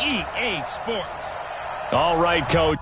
EA Sports. All right, Coach.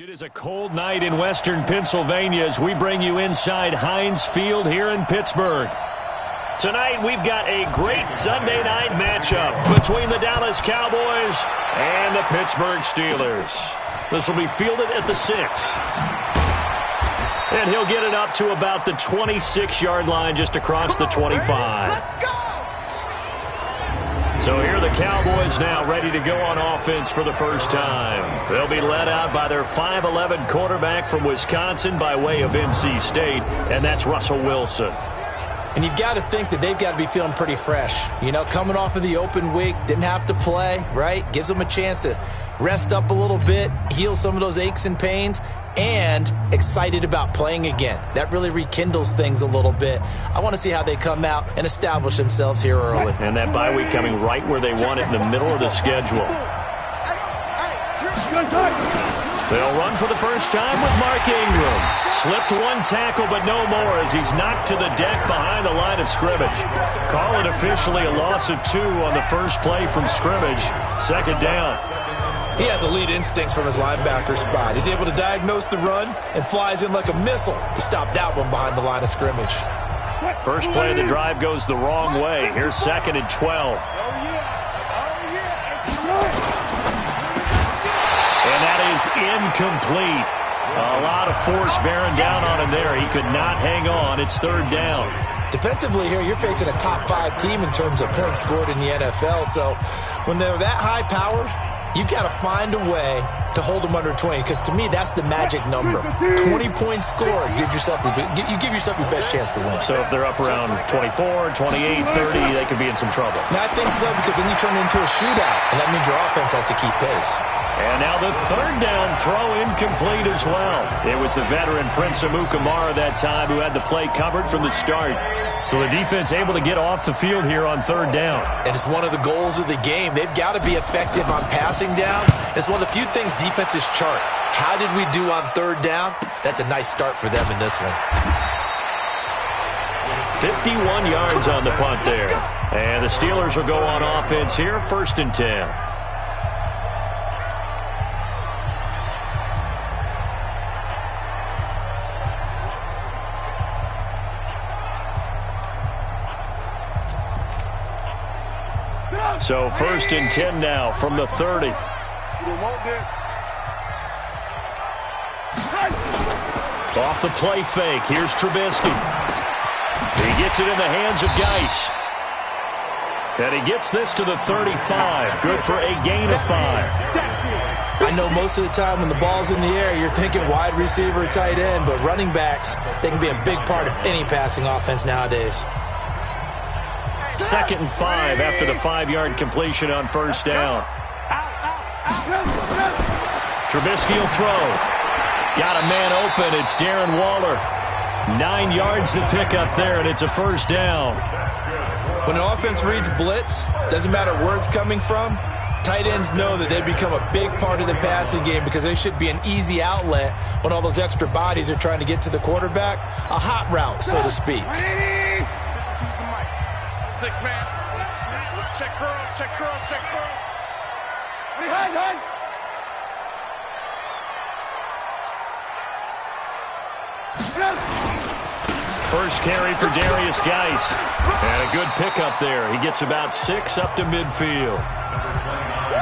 It is a cold night in western Pennsylvania as we bring you inside Heinz Field here in Pittsburgh. Tonight we've got a great Sunday night matchup between the Dallas Cowboys and the Pittsburgh Steelers. This will be fielded at the 6. And he'll get it up to about the 26-yard line just across the 25. Let's go! So here are the Cowboys now ready to go on offense for the first time. They'll be led out by their 5'11 quarterback from Wisconsin by way of NC State, and that's Russell Wilson. And you've got to think that they've got to be feeling pretty fresh. You know, coming off of the open week, didn't have to play, right? Gives them a chance to rest up a little bit, heal some of those aches and pains, and excited about playing again. That really rekindles things a little bit. I want to see how they come out and establish themselves here early. And that bye week coming right where they want it in the middle of the schedule. They'll run for the first time with Mark Ingram. Slipped one tackle, but no more as he's knocked to the deck behind the line of scrimmage. Call it officially a loss of 2 on the first play from scrimmage. Second down. He has elite instincts from his linebacker spot. He's able to diagnose the run and flies in like a missile to stop that one behind the line of scrimmage. First play of the drive goes the wrong way. Here's 2nd and 12. And that is incomplete. A lot of force bearing down on him there. He could not hang on. It's 3rd down. Defensively here, you're facing a top 5 team in terms of points scored in the NFL. So when they're that high-powered, you've got to find a way to hold them under 20, because to me, that's the magic number. 20-point score, you give yourself your best chance to win. So if they're up around 24, 28, 30, they could be in some trouble. I think so, because then you turn it into a shootout, and that means your offense has to keep pace. And now the 3rd down throw incomplete as well. It was the veteran Prince Amukamara that time who had the play covered from the start. So the defense able to get off the field here on 3rd down. And it's one of the goals of the game. They've got to be effective on passing down. It's one of the few things defenses chart. How did we do on 3rd down? That's a nice start for them in this one. 51 yards on the punt there. And the Steelers will go on offense here, 1st and 10. So 1st and 10 now from the 30. You don't want this. Off the play fake. Here's Trubisky. He gets it in the hands of Geis. And he gets this to the 35. Good for a gain of 5. I know most of the time when the ball's in the air, you're thinking wide receiver, tight end, but running backs, they can be a big part of any passing offense nowadays. 2nd and 5 after the 5-yard completion on 1st down. Trubisky will throw. Got a man open. It's Darren Waller. 9 yards to pick up there, and it's a 1st down. When an offense reads blitz, doesn't matter where it's coming from, tight ends know that they become a big part of the passing game because they should be an easy outlet when all those extra bodies are trying to get to the quarterback. A hot route, so to speak. 6-man. Check curls, check curls, check curls. Hide. First carry for Darius Geis. And a good pickup there. He gets about 6 up to midfield.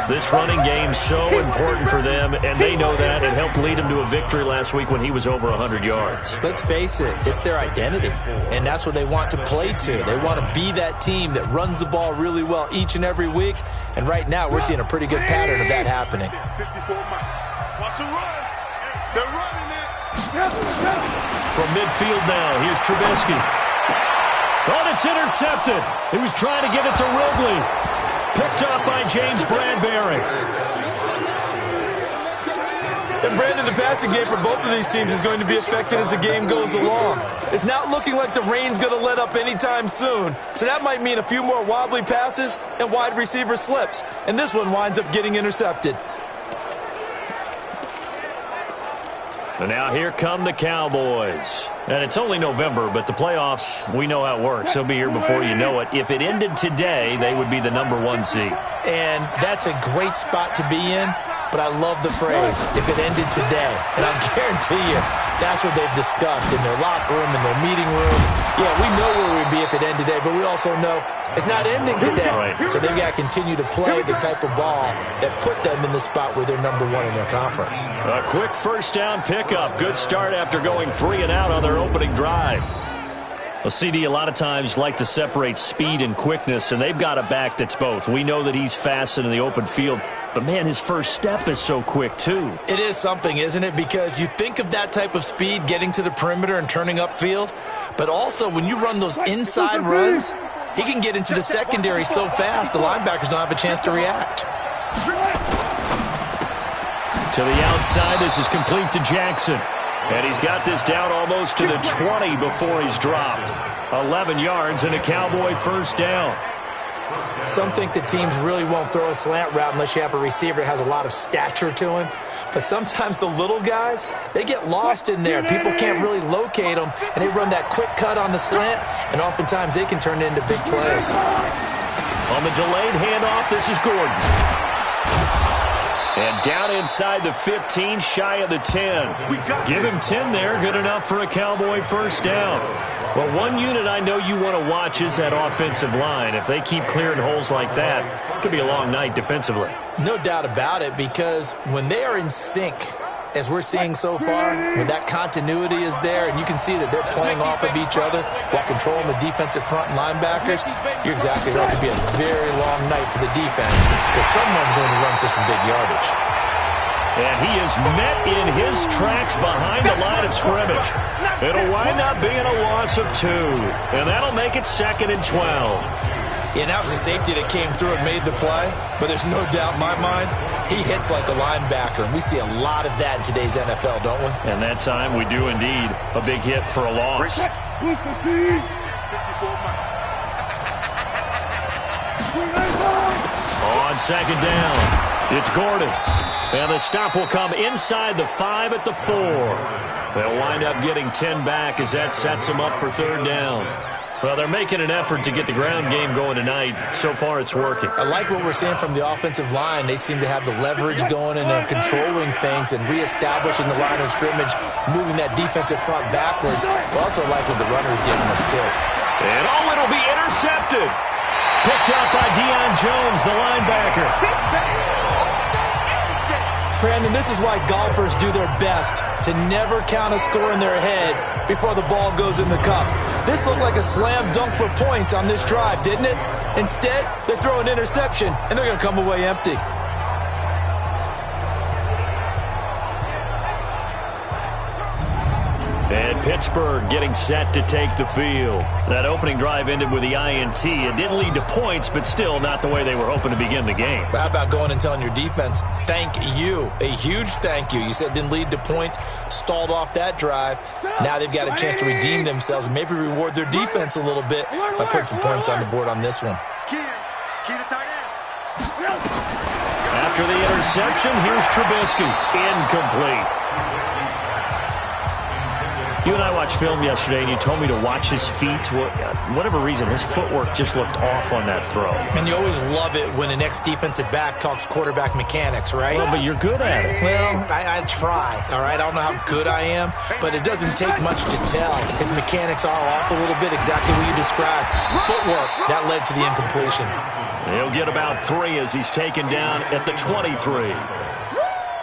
This running game's so important for them, and they know that. It helped lead him to a victory last week when he was over 100 yards. Let's face it, it's their identity, and that's what they want to play to. They want to be that team that runs the ball really well each and every week, and right now we're seeing a pretty good pattern of that happening. 54 miles. Watch the run. They're running it. From midfield now, here's Trubisky. Oh, it's intercepted. He was trying to get it to Ridley. Picked up by James Bradbury. And Brandon, the passing game for both of these teams is going to be affected as the game goes along. It's not looking like the rain's going to let up anytime soon. So that might mean a few more wobbly passes and wide receiver slips. And this one winds up getting intercepted. And now here come the Cowboys. And it's only November, but the playoffs, we know how it works. They'll be here before you know it. If it ended today, they would be the #1 seed. And that's a great spot to be in, but I love the phrase, if it ended today. And I guarantee you, that's what they've discussed in their locker room, in their meeting rooms. Yeah, we know where we'd be if it ended today, but we also know it's not ending today. Right. So they've got to continue to play the type of ball that put them in the spot where they're #1 in their conference. A quick first down pickup. Good start after going 3 and out on their opening drive. Well, CD, a lot of times like to separate speed and quickness, and they've got a back that's both. We know that he's fast in the open field, but, man, his first step is so quick, too. It is something, isn't it? Because you think of that type of speed getting to the perimeter and turning upfield, but also when you run those inside runs, he can get into the secondary so fast the linebackers don't have a chance to react. To the outside, this is complete to Jackson. And he's got this down almost to the 20 before he's dropped. 11 yards and a Cowboy first down. Some think that teams really won't throw a slant route unless you have a receiver that has a lot of stature to him. But sometimes the little guys, they get lost in there. People can't really locate them, and they run that quick cut on the slant, and oftentimes they can turn it into big plays. On the delayed handoff, this is Gordon. And down inside the 15, shy of the 10. Give him 10 there, good enough for a Cowboy first down. Well, one unit I know you want to watch is that offensive line. If they keep clearing holes like that, it could be a long night defensively. No doubt about it, because when they are in sync, as we're seeing so far, when that continuity is there and you can see that they're playing off of each other while controlling the defensive front and linebackers, you're exactly right. It could be a very long night for the defense because someone's going to run for some big yardage. And he is met in his tracks behind the line of scrimmage. It'll wind up being a loss of 2, and that'll make it 2nd and 12. And that was a safety that came through and made the play, but there's no doubt in my mind, he hits like a linebacker, and we see a lot of that in today's NFL, don't we? And that time we do indeed. A big hit for a loss. On 2nd down, it's Gordon. And the stop will come inside the 5 at the 4. They'll wind up getting 10 back as that sets them up for 3rd down. Well, they're making an effort to get the ground game going tonight. So far, it's working. I like what we're seeing from the offensive line. They seem to have the leverage going, and they're controlling things and reestablishing the line of scrimmage, moving that defensive front backwards. But also like what the runner's giving us, too. And it'll be intercepted. Picked up by Deion Jones, the linebacker. Brandon, this is why golfers do their best to never count a score in their head before the ball goes in the cup. This looked like a slam dunk for points on this drive, didn't it? Instead, they throw an interception, and they're going to come away empty. And Pittsburgh getting set to take the field. That opening drive ended with the INT. It didn't lead to points, but still not the way they were hoping to begin the game. How about going and telling your defense, thank you, a huge thank you. You said it didn't lead to points, stalled off that drive. Now they've got a chance to redeem themselves and maybe reward their defense a little bit by putting some points on the board on this one. After the interception, here's Trubisky. Incomplete. You and I watched film yesterday, and you told me to watch his feet. For whatever reason, his footwork just looked off on that throw. And you always love it when an ex-defensive back talks quarterback mechanics, right? Well, but you're good at it. Well, I try, all right? I don't know how good I am, but it doesn't take much to tell. His mechanics are off a little bit, exactly what you described. Footwork, that led to the incompletion. He'll get about 3 as he's taken down at the 23.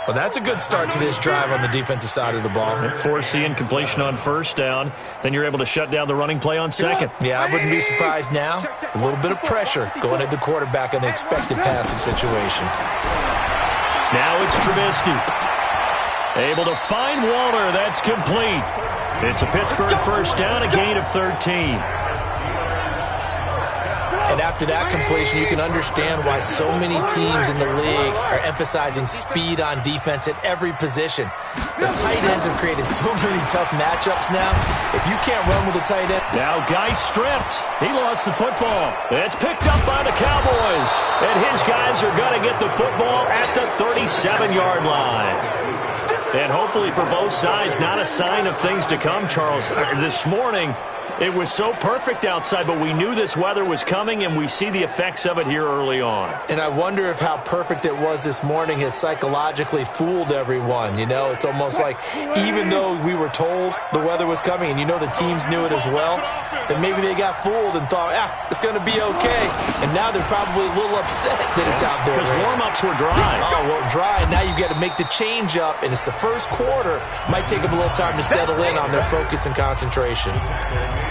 Well, that's a good start to this drive on the defensive side of the ball. Force the incompletion on first down. Then you're able to shut down the running play on second. Yeah, I wouldn't be surprised now. A little bit of pressure going at the quarterback in the expected passing situation. Now it's Trubisky. Able to find Walter. That's complete. It's a Pittsburgh first down, a gain of 13. And after that completion, you can understand why so many teams in the league are emphasizing speed on defense at every position. The tight ends have created so many tough matchups now. If you can't run with a tight end. Now Guy stripped. He lost the football. It's picked up by the Cowboys. And his guys are going to get the football at the 37-yard line. And hopefully for both sides, not a sign of things to come, Charles. This morning, it was so perfect outside, but we knew this weather was coming, and we see the effects of it here early on. And I wonder if how perfect it was this morning has psychologically fooled everyone. You know, it's almost like even though we were told the weather was coming, and you know the teams knew it as well, that maybe they got fooled and thought, it's going to be okay. And now they're probably a little upset that it's out there. Because warm-ups were dry. Oh, well, dry. Now you've got to make the change up, and it's the first quarter. Might take them a little time to settle in on their focus and concentration.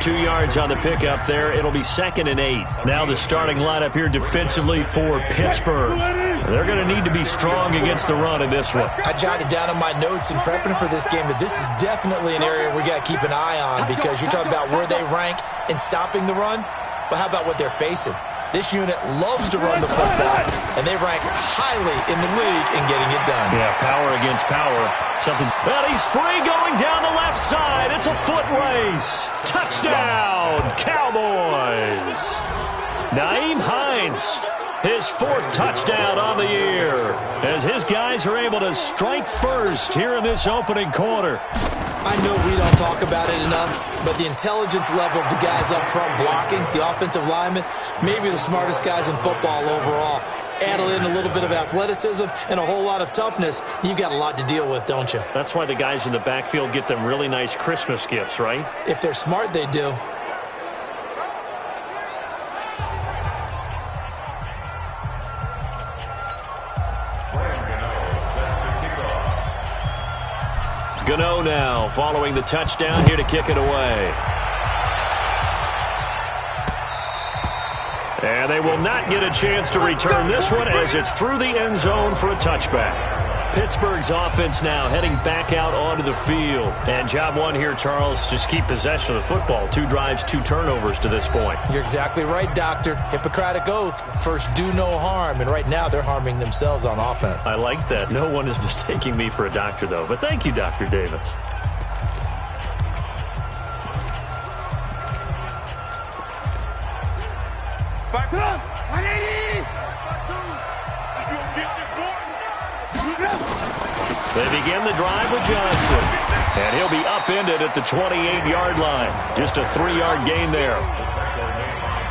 2 yards on the pickup there. It'll be 2nd and 8. Now the starting lineup here defensively for Pittsburgh. They're going to need to be strong against the run in this one. I jotted down in my notes in prepping for this game that this is definitely an area we got to keep an eye on, because you're talking about where they rank in stopping the run. But how about what they're facing? This unit loves to run the football, and they rank highly in the league in getting it done. Yeah, power against power. Well, he's free going down the left side. It's a foot race. Touchdown, Cowboys. Nyheim Hines, his 4th touchdown on the year, as his guys are able to strike first here in this opening quarter. I know we don't talk about it enough, but the intelligence level of the guys up front blocking, the offensive linemen, maybe the smartest guys in football overall. Add in a little bit of athleticism and a whole lot of toughness, you've got a lot to deal with, don't you? That's why the guys in the backfield get them really nice Christmas gifts, right? If they're smart, they do. Gano now following the touchdown here to kick it away. And they will not get a chance to return this one as it's through the end zone for a touchback. Pittsburgh's offense now heading back out onto the field. And job one here, Charles, just keep possession of the football. 2 drives, 2 turnovers to this point. You're exactly right, Doctor. Hippocratic oath. First, do no harm. And right now, they're harming themselves on offense. I like that. No one is mistaking me for a doctor, though. But thank you, Dr. Davis. Back up! 180! They begin the drive with Johnson. And he'll be upended at the 28-yard line. Just a 3-yard gain there.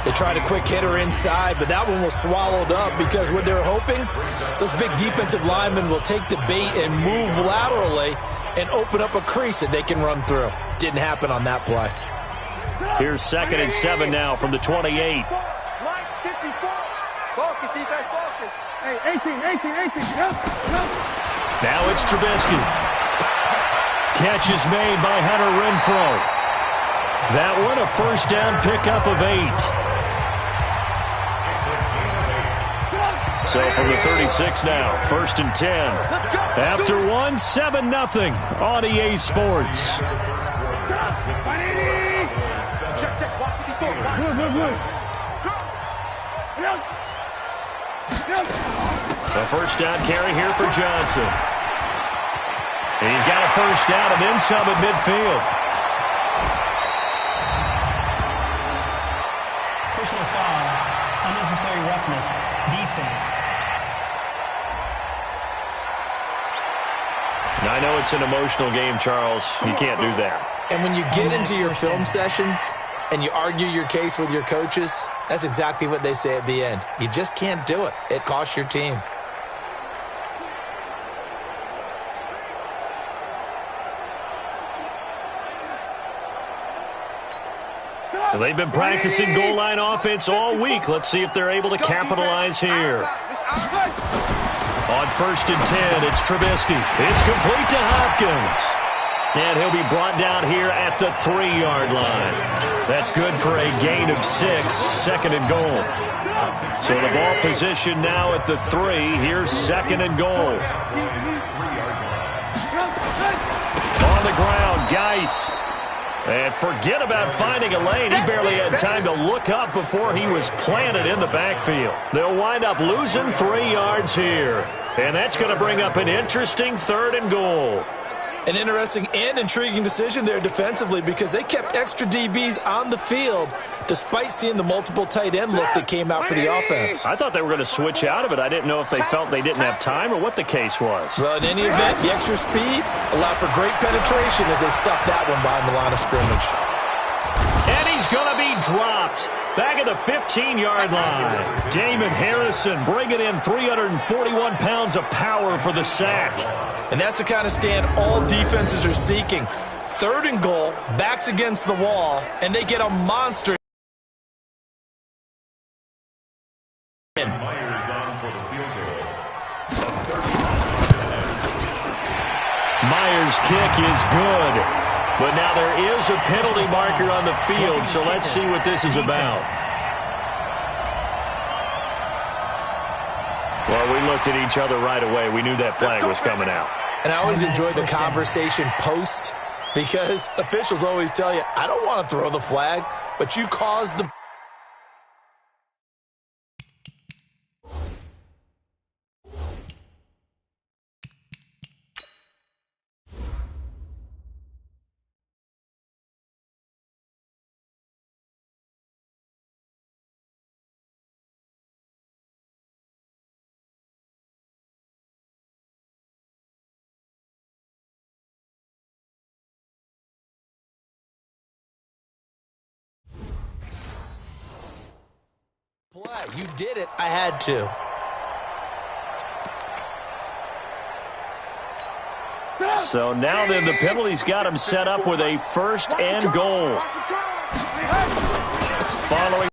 They tried a quick hitter inside, but that one was swallowed up because what they're hoping, those big defensive linemen will take the bait and move laterally and open up a crease that they can run through. Didn't happen on that play. Here's 2nd and 7 now from the 28. Focus, defense, focus. Hey, 18. Now it's Trubisky. Catch is made by Hunter Renfrow. That one a first down pickup of 8. So from the 36 now, 1st and 10. After 1, 7-0 on EA Sports. Check. Walk with these doors. Good. The first down carry here for Johnson. And he's got a first down and then some at midfield. Personal foul, unnecessary roughness, defense. Now, I know it's an emotional game, Charles. You can't do that. And when you get into your film sessions and you argue your case with your coaches, that's exactly what they say at the end. You just can't do it. It costs your team. They've been practicing goal line offense all week. Let's see if they're able to capitalize here. On 1st and 10, it's Trubisky. It's complete to Hopkins. And he'll be brought down here at the 3-yard line. That's good for a gain of 6, 2nd and goal. So the ball position now at the 3. Here's 2nd and goal. On the ground, Geis. And forget about finding a lane. He barely had time to look up before he was planted in the backfield. They'll wind up losing 3 yards here. And that's going to bring up an interesting 3rd and goal. An interesting and intriguing decision there defensively because they kept extra DBs on the field despite seeing the multiple tight end look that came out for the offense. I thought they were going to switch out of it. I didn't know if they felt they didn't have time or what the case was. Well, in any event, the extra speed allowed for great penetration as they stuffed that one behind the line of scrimmage. And he's going to be dropped. Back at the 15-yard line. Damon Harrison bringing in 341 pounds of power for the sack. And that's the kind of stand all defenses are seeking. 3rd and goal, backs against the wall, and they get a monster. Myers' kick is good. But now there is a penalty marker on the field, so let's see what this is about. Well, we looked at each other right away. We knew that flag was coming out. And I always enjoy the conversation post because officials always tell you, I don't want to throw the flag, but you caused the... play. You did it. I had to. So now then the penalty's got him set up with a 1st and goal. Following.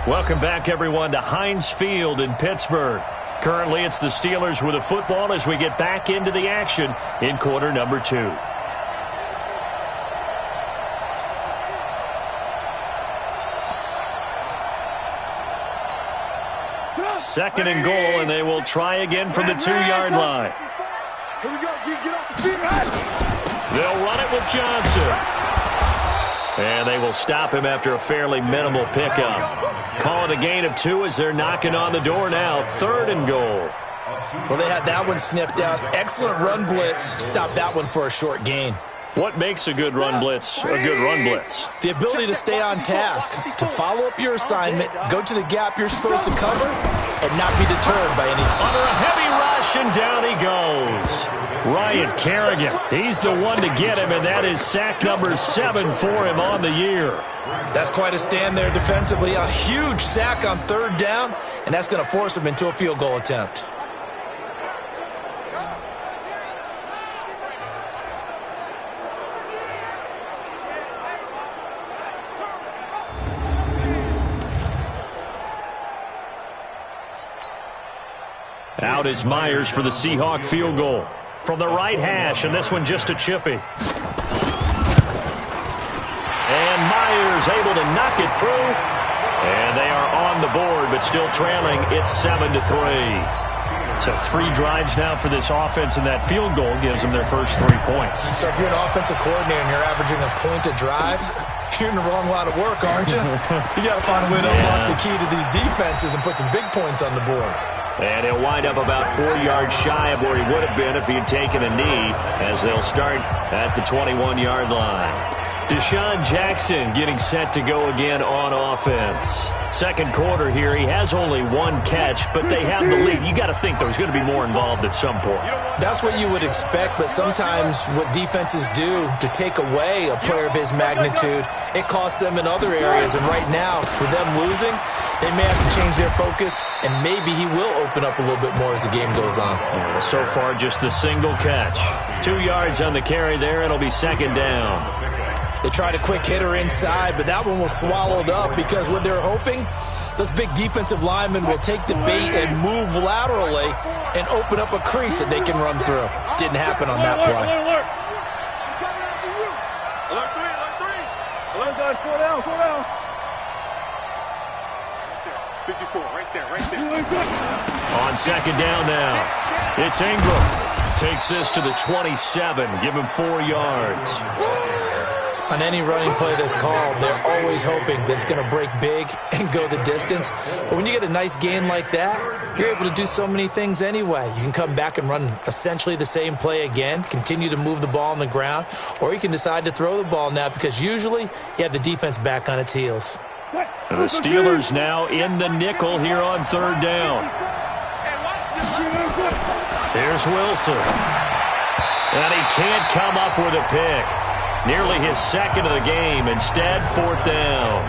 Welcome back, everyone, to Heinz Field in Pittsburgh. Currently, it's the Steelers with the football as we get back into the action in quarter number 2. Second and goal, and they will try again from the 2-yard line. Here we go, G. Get off the field. They'll run it with Johnson. And they will stop him after a fairly minimal pickup. Calling a gain of 2 as they're knocking on the door now. 3rd and goal. Well, they had that one sniffed out. Excellent run blitz. Stop that one for a short gain. What makes a good run blitz a good run blitz? The ability to stay on task, to follow up your assignment, go to the gap you're supposed to cover, and not be deterred by anything. Under a heavy rush, and down he goes. Ryan Kerrigan, he's the one to get him, and that is sack number 7 for him on the year. That's quite a stand there defensively. A huge sack on 3rd down, and that's going to force him into a field goal attempt. Out is Myers for the Seahawk field goal. From the right hash, and this one just a chippy. And Myers able to knock it through. And they are on the board, but still trailing. It's 7-3. So 3 drives now for this offense, and that field goal gives them their first 3 points. So if you're an offensive coordinator and you're averaging a point a drive, you're in the wrong line of work, aren't you? You got to find a way to unlock the key to these defenses and put some big points on the board. And he'll wind up about 4 yards shy of where he would have been if he had taken a knee, as they'll start at the 21-yard line. Deshaun Jackson getting set to go again on offense. Second quarter here, he has only one catch, but they have the lead. You got to think there's going to be more involved at some point. That's what you would expect, but sometimes what defenses do to take away a player of his magnitude, it costs them in other areas. And right now, with them losing, they may have to change their focus, and maybe he will open up a little bit more as the game goes on. Yeah, so far, just the single catch. 2 yards on the carry there. It'll be second down. They tried a quick hitter inside, but that one was swallowed up because what they're hoping, those big defensive linemen will take the bait and move laterally and open up a crease that they can run through. Didn't happen on that play. Alert three. Alert guys, 4 down. 54, right there. On second down now, it's Ingram. Takes this to the 27. Give him 4 yards. On any running play that's called, they're always hoping that it's going to break big and go the distance. But when you get a nice gain like that, you're able to do so many things anyway. You can come back and run essentially the same play again, continue to move the ball on the ground, or you can decide to throw the ball now because usually you have the defense back on its heels. The Steelers now in the nickel here on third down. Here's Wilson. And he can't come up with a pick. Nearly his second of the game. Instead, fourth down.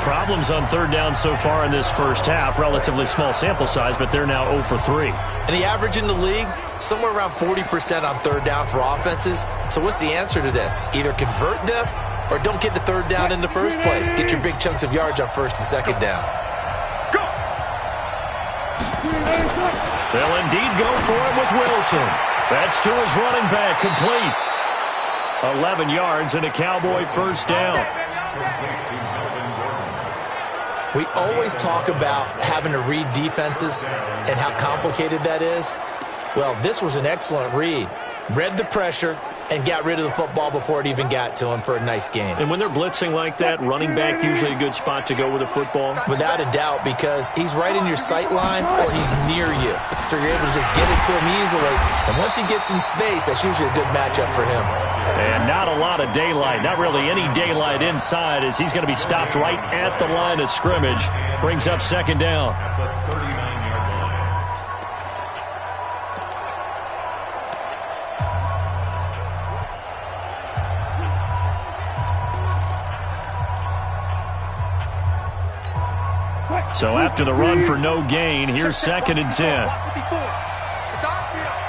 Problems on third down so far in this first half. Relatively small sample size, but they're now 0 for 3. And the average in the league, somewhere around 40% on third down for offenses. So what's the answer to this? Either convert them or don't get the third down in the first place. Get your big chunks of yards on first and second down. Go! They'll indeed go for it with Wilson. That's to his running back, complete. 11 yards and a Cowboy first down. We always talk about having to read defenses and how complicated that is. Well, this was an excellent read. Read the pressure and got rid of the football before it even got to him for a nice gain. And when they're blitzing like that, running back usually a good spot to go with a football? Without a doubt, because he's right in your sight line or he's near you. So you're able to just get it to him easily. And once he gets in space, that's usually a good matchup for him. And not a lot of daylight, not really any daylight inside as he's going to be stopped right at the line of scrimmage. Brings up second down. So after the run for no gain, here's second and 10.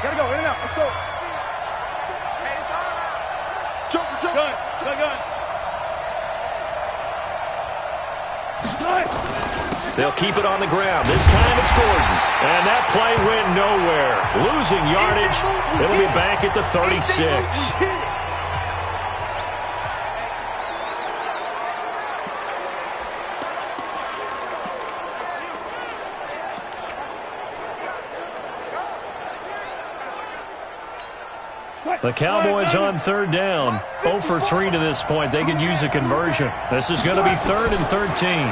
Gotta go, in and out, let's go. Gun. They'll keep it on the ground. This time it's Gordon. And that play went nowhere. Losing yardage. It'll be back at the 36. The Cowboys on third down. 0 for 3 to this point. They could use a conversion. This is going to be 3rd and 13.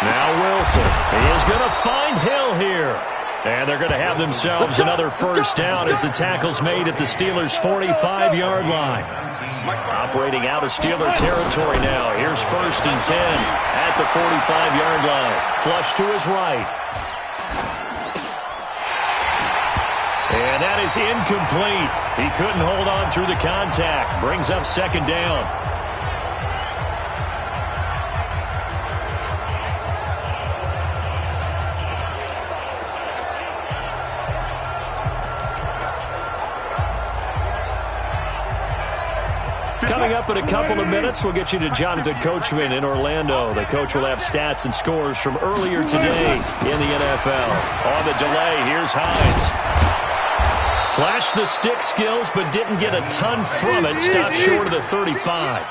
Now Wilson. He is going to find Hill here. And they're going to have themselves another first down as the tackle's made at the Steelers' 45-yard line. Operating out of Steeler territory now. Here's 1st and 10 at the 45-yard line. Flush to his right. And that is incomplete. He couldn't hold on through the contact. Brings up second down. Coming up in a couple of minutes, we'll get you to Jonathan Coachman in Orlando. The coach will have stats and scores from earlier today in the NFL. On the delay, here's Hines. Flashed the stick skills, but didn't get a ton from it. Stopped short of the 35.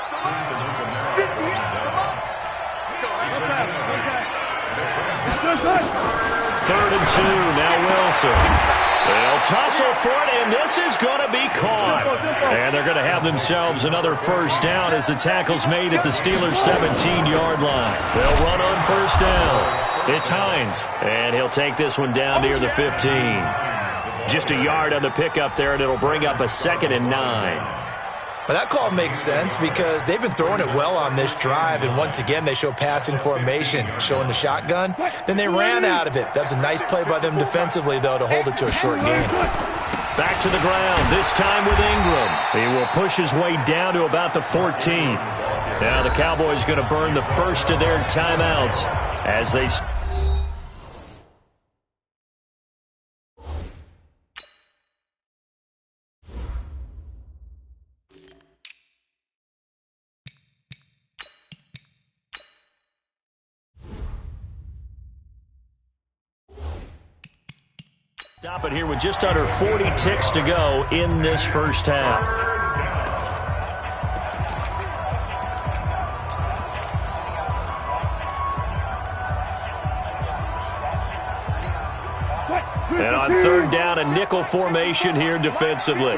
3rd and 2, now Wilson. They'll tussle for it, and this is going to be caught. And they're going to have themselves another first down as the tackle's made at the Steelers' 17-yard line. They'll run on first down. It's Hines, and he'll take this one down near the 15. Just a yard on the pickup there, and it'll bring up a 2nd and 9. Well, that call makes sense because they've been throwing it well on this drive, and once again they show passing formation, showing the shotgun. Then they ran out of it. That's a nice play by them defensively, though, to hold it to a short game. Back to the ground, this time with Ingram. He will push his way down to about the 14. Now the Cowboys going to burn the first of their timeouts as they... Stop it here with just under 40 ticks to go in this first half. And on third down, a nickel formation here defensively.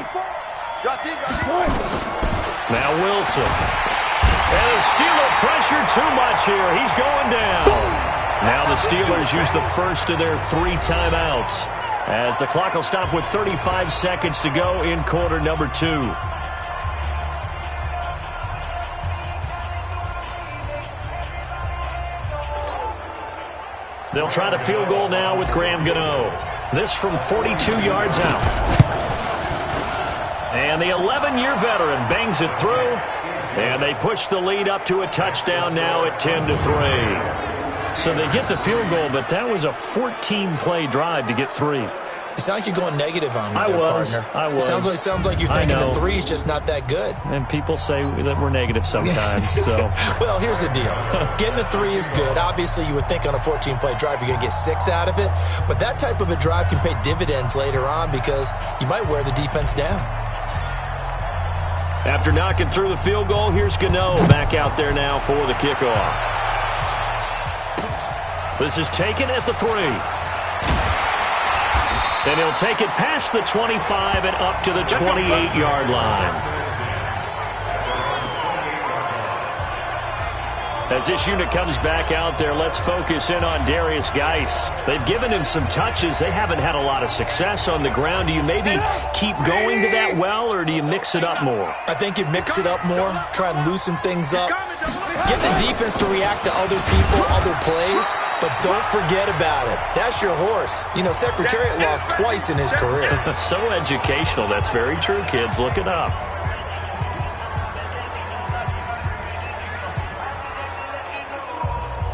Now Wilson. And the Steeler pressure too much here. He's going down. Now the Steelers use the first of their 3 timeouts, as the clock will stop with 35 seconds to go in quarter number 2. They'll try the field goal now with Graham Gano. This from 42 yards out. And the 11-year veteran bangs it through. And they push the lead up to a touchdown now at 10-3. So they get the field goal, but that was a 14-play drive to get 3. It sounds like you're going negative on me, partner. I was. It sounds like you're thinking the 3 is just not that good. And people say that we're negative sometimes. So, well, here's the deal. Getting the 3 is good. Obviously, you would think on a 14-play drive you're going to get 6 out of it. But that type of a drive can pay dividends later on because you might wear the defense down. After knocking through the field goal, here's Gano back out there now for the kickoff. This is taken at the 3. And he'll take it past the 25 and up to the 28-yard line. As this unit comes back out there, let's focus in on Darius Geis. They've given him some touches. They haven't had a lot of success on the ground. Do you maybe keep going to that well, or do you mix it up more? I think you mix it up more, try and loosen things up. Get the defense to react to other people, other plays, but don't forget about it. That's your horse. You know, Secretariat lost twice in his career. So educational. That's very true, kids. Look it up.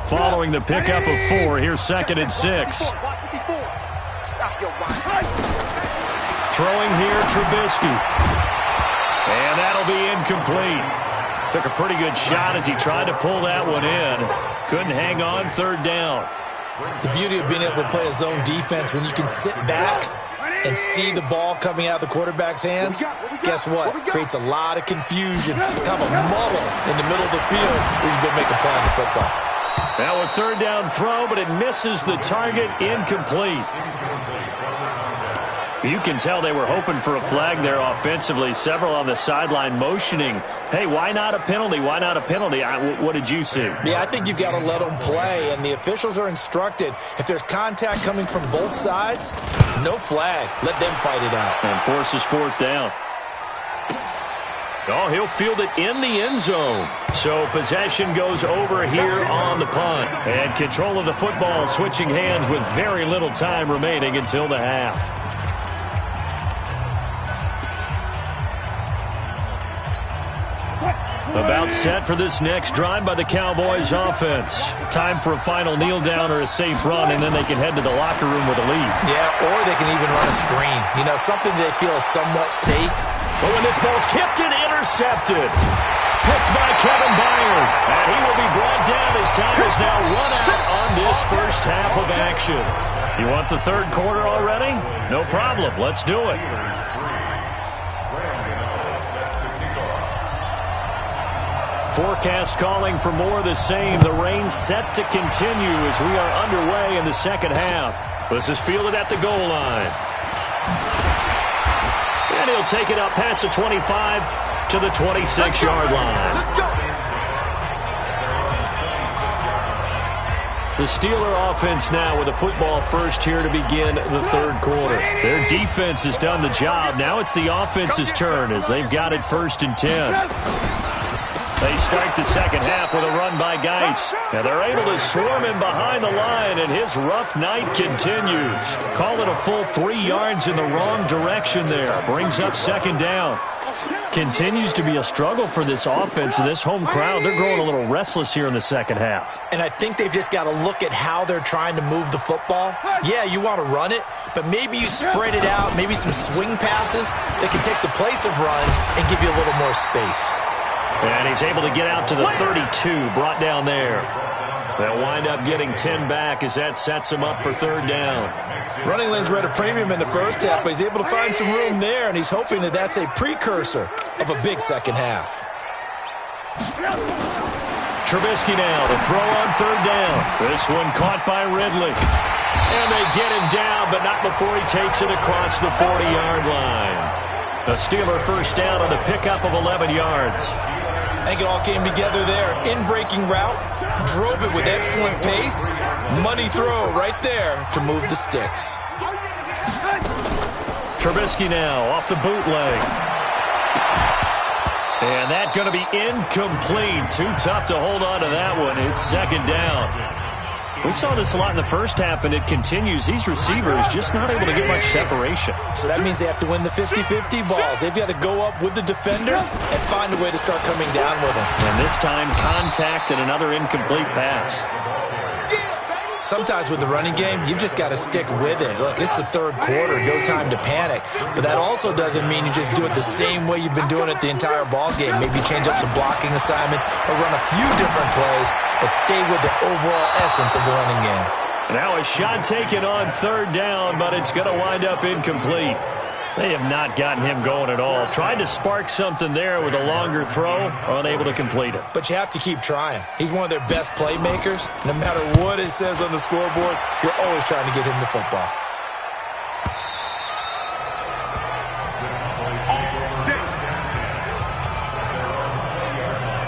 Following the pickup of 4, here's 2nd and 6. Throwing here, Trubisky. And that'll be incomplete. Took a pretty good shot as he tried to pull that one in. Couldn't hang on, 3rd down. The beauty of being able to play a zone defense, when you can sit back and see the ball coming out of the quarterback's hands, guess what? Creates a lot of confusion, kind of a muddle in the middle of the field where you can go make a play on the football. Now a 3rd down throw, but it misses the target, incomplete. You can tell they were hoping for a flag there offensively. Several on the sideline motioning, hey, why not a penalty? Why not a penalty? What did you see? Yeah, I think you've got to let them play, and the officials are instructed, if there's contact coming from both sides, no flag. Let them fight it out. And forces 4th down. Oh, he'll field it in the end zone. So possession goes over here on the punt. And control of the football switching hands with very little time remaining until the half. About set for this next drive by the Cowboys offense. Time for a final kneel down or a safe run, and then they can head to the locker room with a lead. Yeah, or they can even run a screen. You know, something they feel is somewhat safe. But when this ball's tipped and intercepted, picked by Kevin Byard, and he will be brought down as time is now run out on this first half of action. You want the 3rd quarter already? No problem. Let's do it. Forecast calling for more of the same. The rain set to continue as we are underway in the 2nd half. This is fielded at the goal line. And he'll take it up past the 25 to the 26-yard line. The Steeler offense now with the football first here to begin the third quarter. Their defense has done the job. Now it's the offense's turn as they've got it 1st and 10. They start the second half with a run by Geis. Now they're able to swarm him behind the line, and his rough night continues. Call it a full 3 yards in the wrong direction there. Brings up 2nd down. Continues to be a struggle for this offense and this home crowd. They're growing a little restless here in the second half. And I think they've just got to look at how they're trying to move the football. Yeah, you want to run it, but maybe you spread it out, maybe some swing passes that can take the place of runs and give you a little more space. And he's able to get out to the 32, brought down there. They'll wind up getting 10 back as that sets him up for 3rd down. Running lanes were at a premium in the first half, but he's able to find some room there, and he's hoping that that's a precursor of a big second half. Trubisky now to throw on 3rd down. This one caught by Ridley. And they get him down, but not before he takes it across the 40-yard line. The Steeler 1st down on a pickup of 11 yards. I think it all came together there. In-breaking route, drove it with excellent pace. Money throw right there to move the sticks. Trubisky now off the bootleg. And that's going to be incomplete. Too tough to hold on to that one. It's 2nd down. We saw this a lot in the first half, and it continues. These receivers just not able to get much separation. So that means they have to win the 50-50 balls. They've got to go up with the defender and find a way to start coming down with him. And this time, contact and another incomplete pass. Sometimes with the running game, you've just got to stick with it. Look, it's the 3rd quarter, no time to panic. But that also doesn't mean you just do it the same way you've been doing it the entire ball game. Maybe change up some blocking assignments or run a few different plays, but stay with the overall essence of the running game. Now a shot taken on 3rd down, but it's going to wind up incomplete. They have not gotten him going at all. Tried to spark something there with a longer throw, unable to complete it. But you have to keep trying. He's one of their best playmakers. No matter what it says on the scoreboard, you're always trying to get him the football.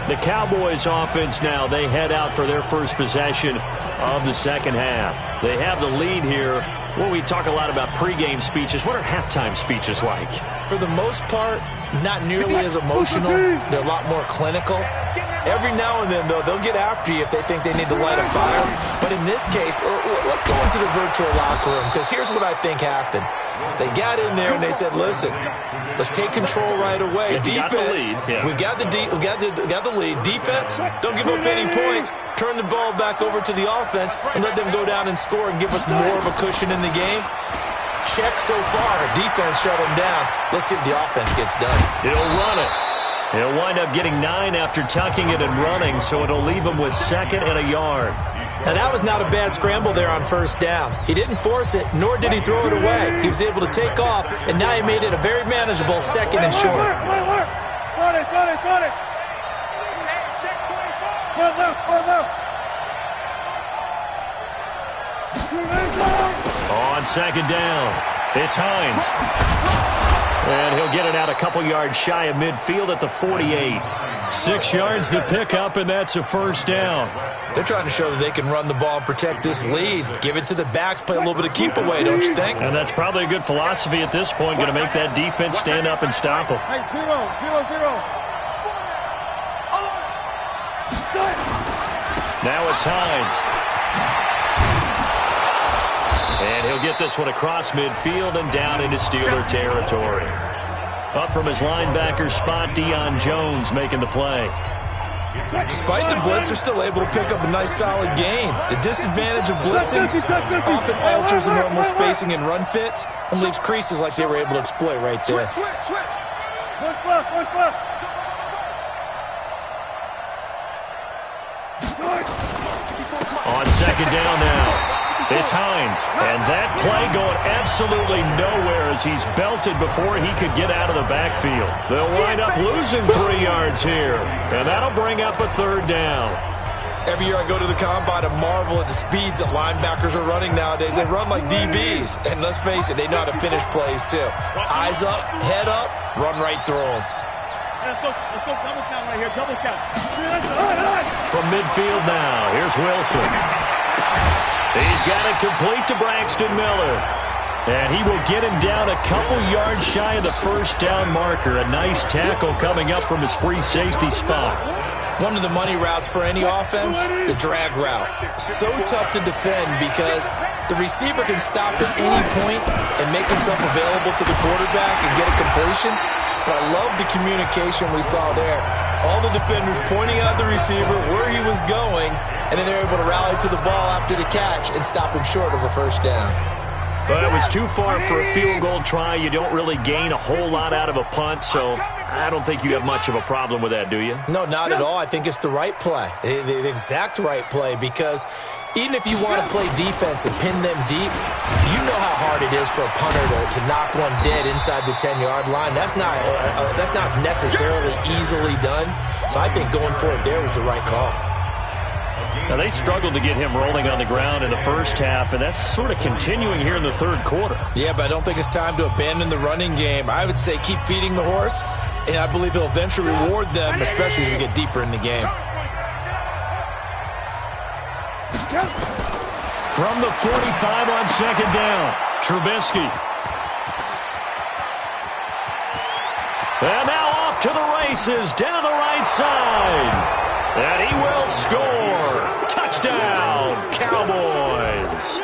The Cowboys offense now, they head out for their first possession of the second half. They have the lead here. Well, we talk a lot about pregame speeches. What are halftime speeches like? For the most part, not nearly as emotional. They're a lot more clinical. Every now and then, though, they'll get after you if they think they need to light a fire. But in this case, let's go into the virtual locker room, because here's what I think happened. They got in there and they said, listen, let's take control right away. Defense, we've got the lead. Defense, don't give up any points. Turn the ball back over to the offense and let them go down and score and give us more of a cushion in the game. Check so far. Defense shut them down. Let's see if the offense gets done. He'll run it. He'll wind up getting 9 after tucking it and running, so it'll leave him with 2nd and a yard. Now, that was not a bad scramble there on 1st down. He didn't force it, nor did he throw it away. He was able to take off, and now he made it a very manageable 2nd and short. Got it. On 2nd down, it's Hines. And he'll get it out a couple yards shy of midfield at the 48. 6 yards to pick up, and that's a 1st down. They're trying to show that they can run the ball and protect this lead. Give it to the backs, play a little bit of keep away, don't you think? And that's probably a good philosophy at this point, going to make that defense stand up and stop them. Hey, 0. Now it's Hines. And he'll get this one across midfield and down into Steeler territory. Up from his linebacker spot, Deion Jones making the play. Despite the blitz, they're still able to pick up a nice solid gain. The disadvantage of blitzing often alters the normal spacing and run fits and leaves creases like they were able to exploit right there. Switch. One fluff. On 2nd down now. It's Hines, and that play going absolutely nowhere as he's belted before he could get out of the backfield. They'll wind up losing 3 yards here, and that'll bring up a 3rd down. Every year I go to the combine and marvel at the speeds that linebackers are running nowadays. They run like DBs, and let's face it, they know how to finish plays too. Eyes up, head up, run right through them. Let's go double count right here, double count. From midfield now, here's Wilson. He's got it complete to Braxton Miller. And he will get him down a couple yards shy of the first down marker. A nice tackle coming up from his free safety spot. One of the money routes for any offense, the drag route. So tough to defend because the receiver can stop at any point and make himself available to the quarterback and get a completion. But I love the communication we saw there. All the defenders pointing out the receiver where he was going, and then they're able to rally to the ball after the catch and stop him short of a first down. Well, it was too far for a field goal try. You don't really gain a whole lot out of a punt, so I don't think you have much of a problem with that, do you? No, not at all. I think it's the right play, the exact right play, because even if you want to play defense and pin them deep, you know how hard it is for a punter to knock one dead inside the 10-yard line. That's not necessarily easily done, so I think going for it there was the right call. Now, they struggled to get him rolling on the ground in the first half, and that's sort of continuing here in the third quarter. Yeah, but I don't think it's time to abandon the running game. I would say keep feeding the horse, and I believe he'll eventually reward them, especially as we get deeper in the game. From the 45 on second down, Trubisky. And now off to the races down the right side. And he will score. Touchdown, Cowboys.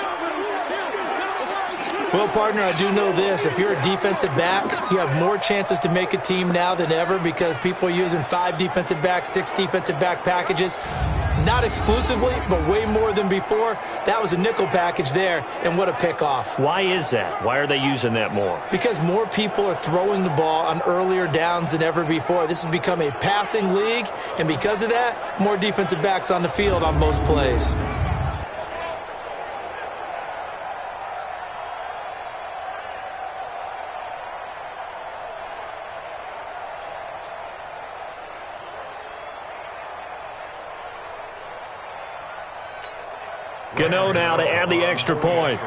Well, partner, I do know this. If you're a defensive back, you have more chances to make a team now than ever because people are using 5 defensive backs, 6 defensive back packages. Not exclusively, but way more than before. That was a nickel package there, and what a pickoff. Why is that? Why are they using that more? Because more people are throwing the ball on earlier downs than ever before. This has become a passing league, and because of that, more defensive backs on the field on most plays. Gano now to add the extra point.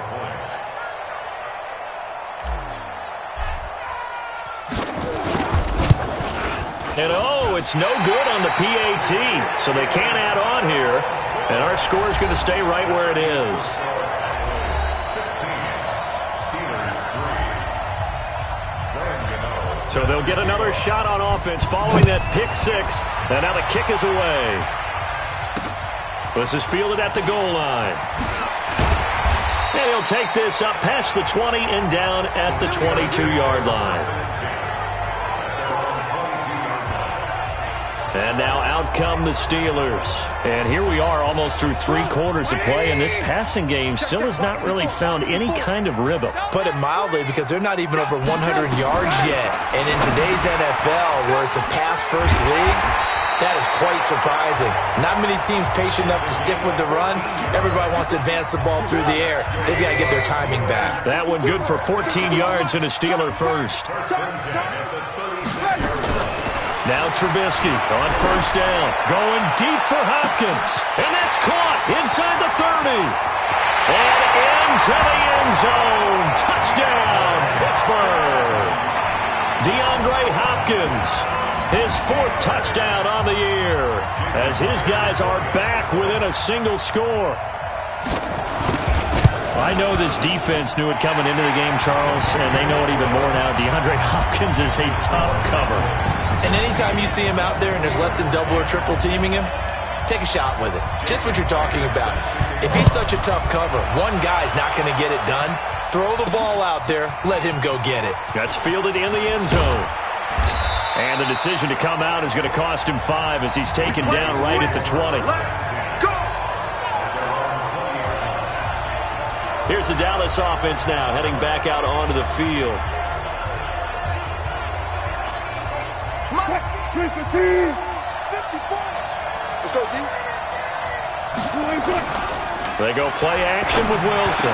And oh, it's no good on the PAT, so they can't add on here. And our score is going to stay right where it is. So they'll get another shot on offense following that pick six. And now the kick is away. This is fielded at the goal line. And he'll take this up past the 20 and down at the 22-yard line. And now out come the Steelers. And here we are almost through 3 quarters of play, and this passing game still has not really found any kind of rhythm. Put it mildly, because they're not even over 100 yards yet. And in today's NFL, where it's a pass-first league, that is quite surprising. Not many teams patient enough to stick with the run. Everybody wants to advance the ball through the air. They've got to get their timing back. That one good for 14 yards and a Steeler first. Now Trubisky on first down. Going deep for Hopkins. And that's caught inside the 30. And into the end zone. Touchdown, Pittsburgh. DeAndre Hopkins. His 4th touchdown on the year as his guys are back within a single score. I know this defense knew it coming into the game, Charles, and they know it even more now. DeAndre Hopkins is a tough cover. And anytime you see him out there and there's less than double or triple teaming him, take a shot with it. Just what you're talking about. If he's such a tough cover, one guy's not going to get it done. Throw the ball out there. Let him go get it. That's fielded in the end zone. And the decision to come out is going to cost him 5 as he's taken down right at the 20. Here's the Dallas offense now heading back out onto the field. Let's go, D. They go play action with Wilson.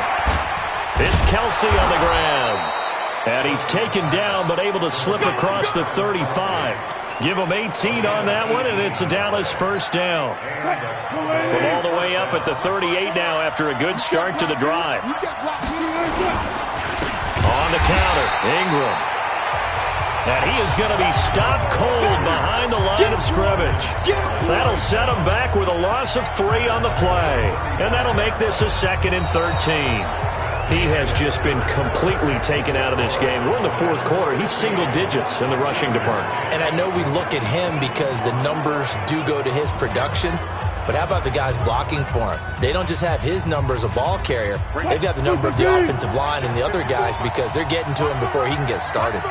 It's Kelsey on the ground. And he's taken down, but able to slip across the 35. Give him 18 on that one, and it's a Dallas first down. From all the way up at the 38 now after a good start to the drive. On the counter, Ingram. And he is going to be stopped cold behind the line of scrimmage. That'll set him back with a loss of 3 on the play. And that'll make this a 2nd and 13. He has just been completely taken out of this game. We're in the 4th quarter. He's single digits in the rushing department. And I know we look at him because the numbers do go to his production. But how about the guys blocking for him? They don't just have his number as a ball carrier. They've got the number of the offensive line and the other guys because they're getting to him before he can get started.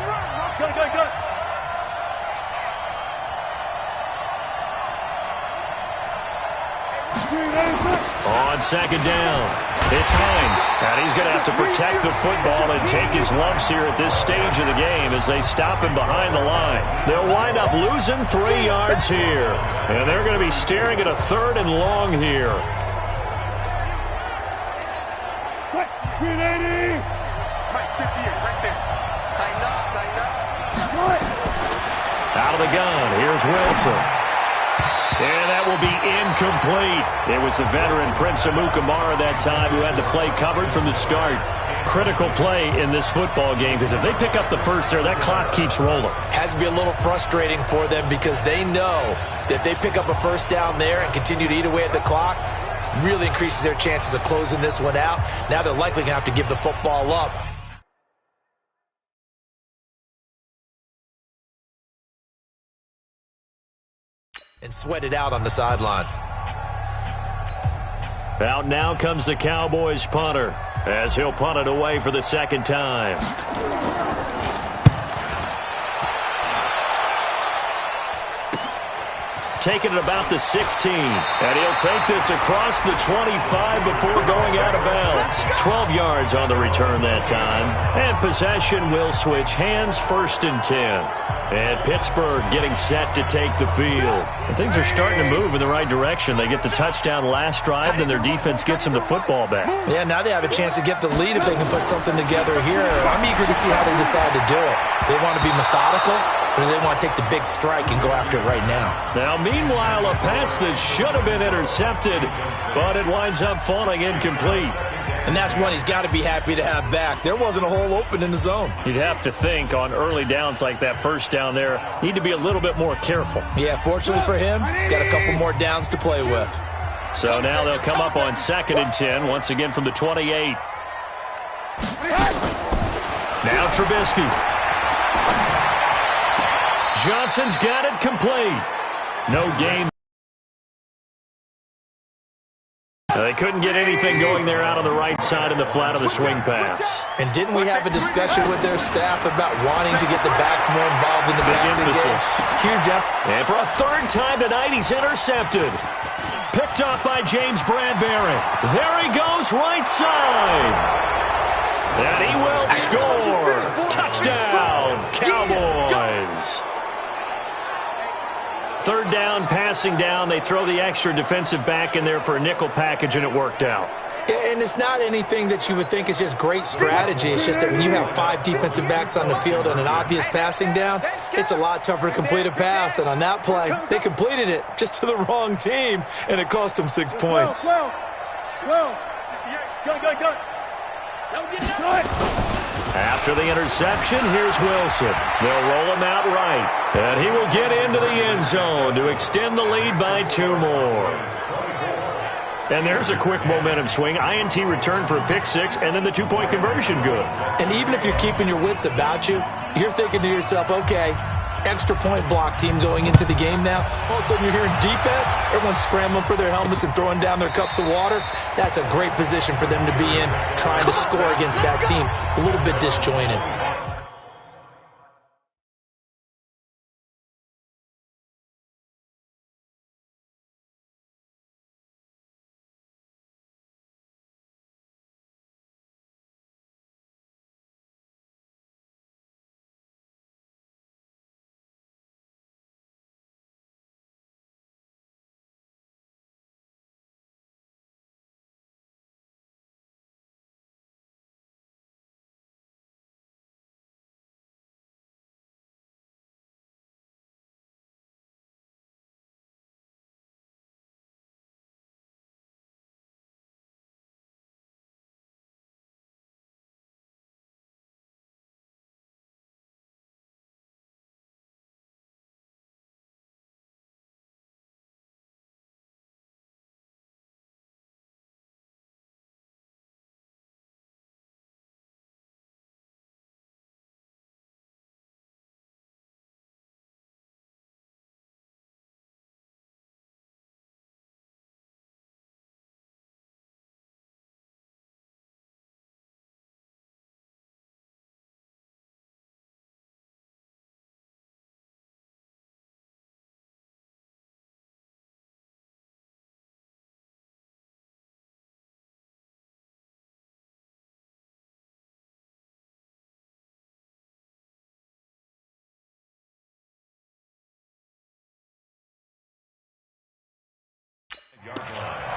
On 2nd down, it's Hines. And he's going to have to protect the football and take his lumps here at this stage of the game as they stop him behind the line. They'll wind up losing 3 yards here. And they're going to be staring at a 3rd and long here. Out of the gun, here's Wilson. And that will be incomplete. It was the veteran Prince Amukamara that time who had the play covered from the start. Critical play in this football game because if they pick up the first there, that clock keeps rolling. Has to be a little frustrating for them because they know that if they pick up a first down there and continue to eat away at the clock, really increases their chances of closing this one out. Now they're likely going to have to give the football up. And sweat it out on the sideline. Out now comes the Cowboys punter as he'll punt it away for the 2nd time. Taking it about the 16. And he'll take this across the 25 before going out of bounds. 12 yards on the return that time. And possession will switch hands, 1st and 10. And Pittsburgh getting set to take the field. And things are starting to move in the right direction. They get the touchdown last drive, then their defense gets them the football back. Yeah, now they have a chance to get the lead if they can put something together here. I'm eager to see how they decide to do it. Do they want to be methodical, or do they want to take the big strike and go after it right now? Now, meanwhile, a pass that should have been intercepted, but it winds up falling incomplete. And that's one he's got to be happy to have back. There wasn't a hole open in the zone. You'd have to think on early downs like that first down there, need to be a little bit more careful. Yeah, fortunately for him, got a couple more downs to play with. So now they'll come up on 2nd and 10, once again from the 28. Now Trubisky. Johnson's got it complete. No gain. They couldn't get anything going there out on the right side in the flat of the swing pass. And didn't we have a discussion with their staff about wanting to get the backs more involved in the passing game? Huge effort. And for a 3rd time tonight, he's intercepted. Picked up by James Bradbury. There he goes, right side. And he will score. Touchdown, Cowboys. 3rd down, passing down. They throw the extra defensive back in there for a nickel package, and it worked out. And it's not anything that you would think is just great strategy. It's just that when you have 5 defensive backs on the field on an obvious passing down, it's a lot tougher to complete a pass. And on that play, they completed it just to the wrong team, and it cost them 6 points. Go. After the interception, here's Wilson. They'll roll him out right, and he will get into the end zone to extend the lead by 2 more. And there's a quick momentum swing. INT return for a pick 6, and then the 2-point conversion good. And even if you're keeping your wits about you, you're thinking to yourself, okay, extra point block team going into the game now. All of a sudden you're hearing defense. Everyone's scrambling for their helmets and throwing down their cups of water. That's a great position for them to be in, trying to score against that team. A little bit disjointed.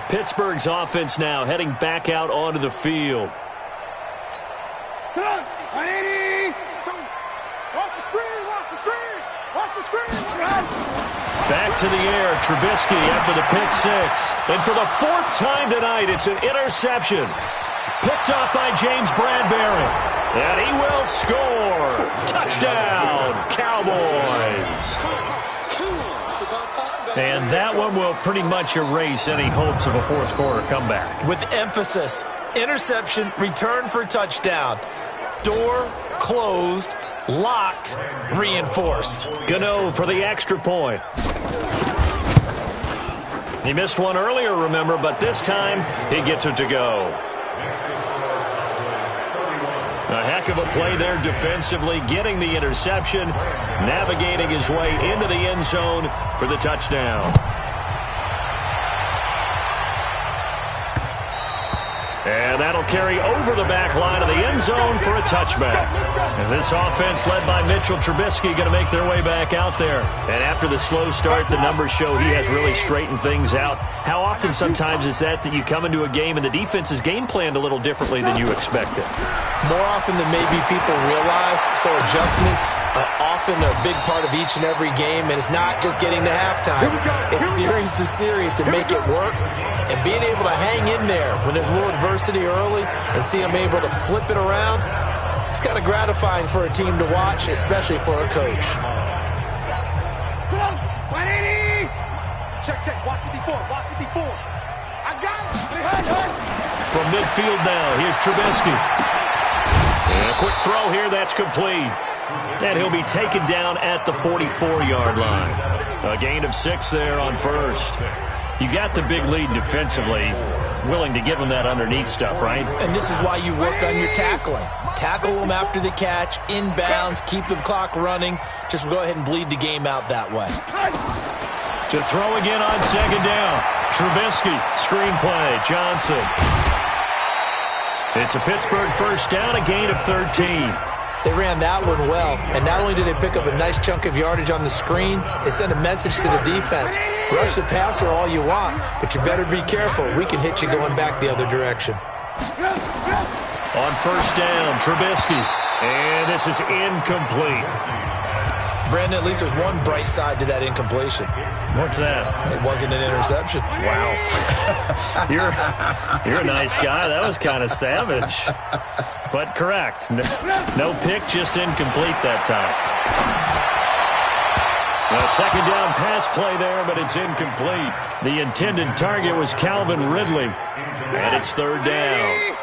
Pittsburgh's offense now heading back out onto the field. Come on, 180. Watch the screen, watch the screen, watch the screen. Back to the air, Trubisky after the pick six. And for the fourth time tonight, it's an interception. Picked off by James Bradbury. And he will score. Touchdown, Cowboys. And that one will pretty much erase any hopes of a fourth quarter comeback. With emphasis, interception, return for touchdown. Door closed, locked, reinforced. Gano for the extra point. He missed one earlier, remember, but this time he gets it to go. A heck of a play there defensively, getting the interception, navigating his way into the end zone for the touchdown. And that'll carry over the back line of the end zone for a touchback. And this offense led by Mitchell Trubisky going to make their way back out there. And after the slow start, the numbers show he has really straightened things out. How often sometimes is that you come into a game and the defense is game planned a little differently than you expected? More often than maybe people realize, so adjustments are often a big part of each and every game, and it's not just getting to halftime. It's series to series to make it work, and being able to hang in there when there's a little adversity early and see them able to flip it around, it's kind of gratifying for a team to watch, especially for a coach. 180. Check, watch 54, watch 54. I got it. From midfield now, here's Trubisky. And a quick throw here, that's complete. And he'll be taken down at the 44-yard line. A gain of 6 there on first. You got the big lead defensively, willing to give him that underneath stuff, right? And this is why you work on your tackling. Tackle them after the catch, inbounds, keep the clock running. Just go ahead and bleed the game out that way. To throw again on second down. Trubisky, screenplay, Johnson. It's a Pittsburgh first down, a gain of 13. They ran that one well, and not only did they pick up a nice chunk of yardage on the screen, they sent a message to the defense. Rush the passer all you want, but you better be careful. We can hit you going back the other direction. On first down, Trubisky. And this is incomplete. Brandon, at least there's one bright side to that incompletion. What's that? It wasn't an interception. Wow. You're a nice guy. That was kind of savage. But correct. No pick, just incomplete that time. A second down pass play there, but it's incomplete. The intended target was Calvin Ridley. And it's third down.